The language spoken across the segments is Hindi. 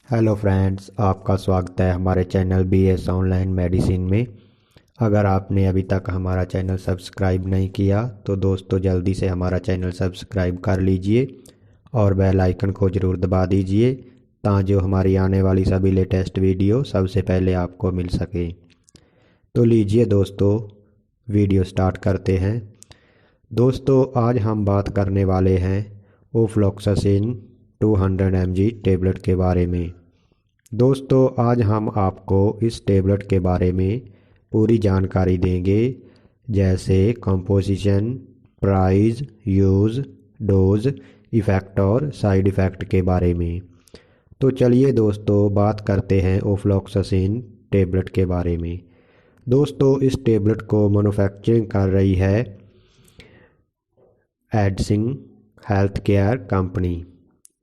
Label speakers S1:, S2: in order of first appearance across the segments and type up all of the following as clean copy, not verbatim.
S1: हेलो फ्रेंड्स, आपका स्वागत है हमारे चैनल BS ऑनलाइन मेडिसिन में। अगर आपने अभी तक हमारा चैनल सब्सक्राइब नहीं किया तो दोस्तों जल्दी से हमारा चैनल सब्सक्राइब कर लीजिए और बेल आइकन को ज़रूर दबा दीजिए ताकि जो हमारी आने वाली सभी लेटेस्ट वीडियो सबसे पहले आपको मिल सके। तो लीजिए दोस्तों, वीडियो स्टार्ट करते हैं। दोस्तों आज हम बात करने वाले हैं ओफ्लॉक्सासिन 200 mg टेबलेट के बारे में। दोस्तों आज हम आपको इस टेबलेट के बारे में पूरी जानकारी देंगे, जैसे composition, price, use, dose, effect और साइड इफ़ेक्ट के बारे में। तो चलिए दोस्तों बात करते हैं ओफ्लॉक्सासिन टेबलेट के बारे में। दोस्तों इस टेबलेट को मैन्युफैक्चरिंग कर रही है एडसिंग हेल्थ केयर कंपनी,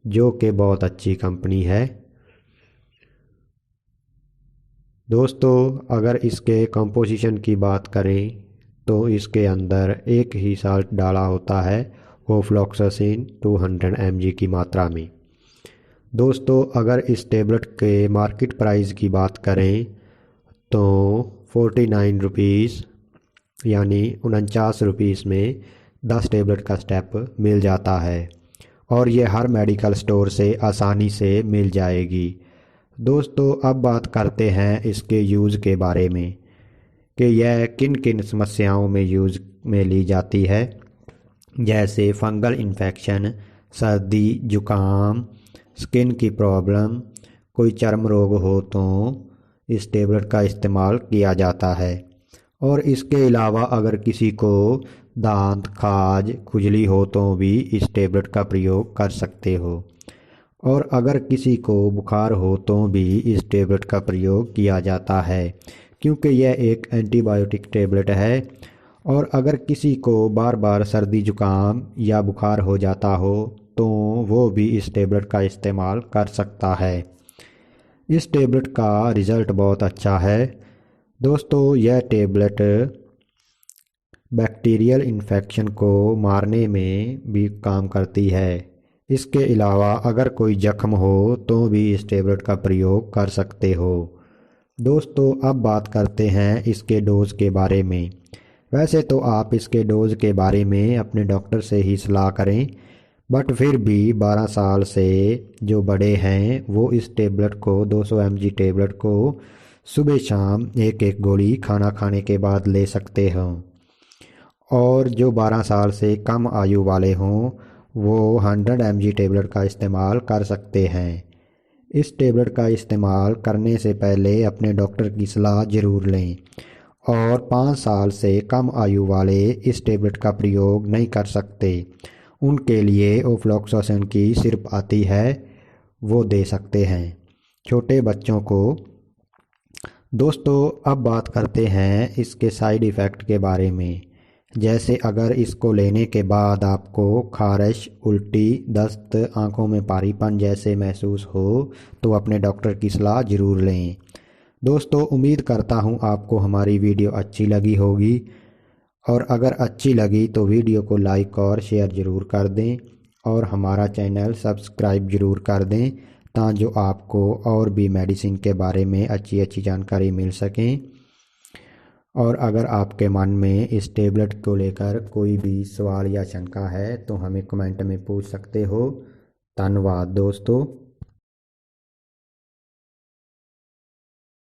S1: जो कि बहुत अच्छी कंपनी है। दोस्तों अगर इसके कंपोजिशन की बात करें तो इसके अंदर एक ही साल्ट डाला होता है ओफ्लॉक्सासिन 200 mg की मात्रा में। दोस्तों अगर इस टेबलेट के मार्केट प्राइस की बात करें तो 49 रुपीज़ यानी 49 रुपीज़ में 10 टेबलेट का स्टेप मिल जाता है और ये हर मेडिकल स्टोर से आसानी से मिल जाएगी। दोस्तों अब बात करते हैं इसके यूज़ के बारे में कि यह किन किन समस्याओं में यूज़ में ली जाती है, जैसे फंगल इन्फेक्शन, सर्दी जुकाम, स्किन की प्रॉब्लम, कोई चर्म रोग हो तो इस टेबलेट का इस्तेमाल किया जाता है। और इसके अलावा अगर किसी को दांत, खाज, खुजली हो तो भी इस टेबलेट का प्रयोग कर सकते हो। और अगर किसी को बुखार हो तो भी इस टेबलेट का प्रयोग किया जाता है, क्योंकि यह एक एंटीबायोटिक टेबलेट है। और अगर किसी को बार बार सर्दी जुकाम या बुखार हो जाता हो तो वो भी इस टेबलेट का इस्तेमाल कर सकता है। इस टेबलेट का रिज़ल्ट बहुत अच्छा है। दोस्तों यह टेबलेट बैक्टीरियल इन्फेक्शन को मारने में भी काम करती है। इसके अलावा अगर कोई जख्म हो तो भी इस टेबलेट का प्रयोग कर सकते हो। दोस्तों अब बात करते हैं इसके डोज के बारे में। वैसे तो आप इसके डोज के बारे में अपने डॉक्टर से ही सलाह करें, बट फिर भी 12 साल से जो बड़े हैं वो इस टेबलेट को 200 mg टेबलेट को सुबह शाम एक एक गोली खाना खाने के बाद ले सकते हों। और जो 12 साल से कम आयु वाले हों वो 100 mg टेबलेट का इस्तेमाल कर सकते हैं। इस टेबलेट का इस्तेमाल करने से पहले अपने डॉक्टर की सलाह ज़रूर लें। और 5 साल से कम आयु वाले इस टेबलेट का प्रयोग नहीं कर सकते, उनके लिए ओफ्लॉक्सासिन की सिर्फ आती है, वो दे सकते हैं छोटे बच्चों को। दोस्तों अब बात करते हैं इसके साइड इफ़ेक्ट के बारे में, जैसे अगर इसको लेने के बाद आपको खारिश, उल्टी, दस्त, आंखों में पारीपन जैसे महसूस हो तो अपने डॉक्टर की सलाह ज़रूर लें। दोस्तों उम्मीद करता हूँ आपको हमारी वीडियो अच्छी लगी होगी, और अगर अच्छी लगी तो वीडियो को लाइक और शेयर ज़रूर कर दें और हमारा चैनल सब्सक्राइब ज़रूर कर दें ताकि जो आपको और भी मेडिसिन के बारे में अच्छी अच्छी जानकारी मिल सकें। और अगर आपके मन में इस टेबलेट को लेकर कोई भी सवाल या शंका है तो हमें कमेंट में पूछ सकते हो। धन्यवाद दोस्तों।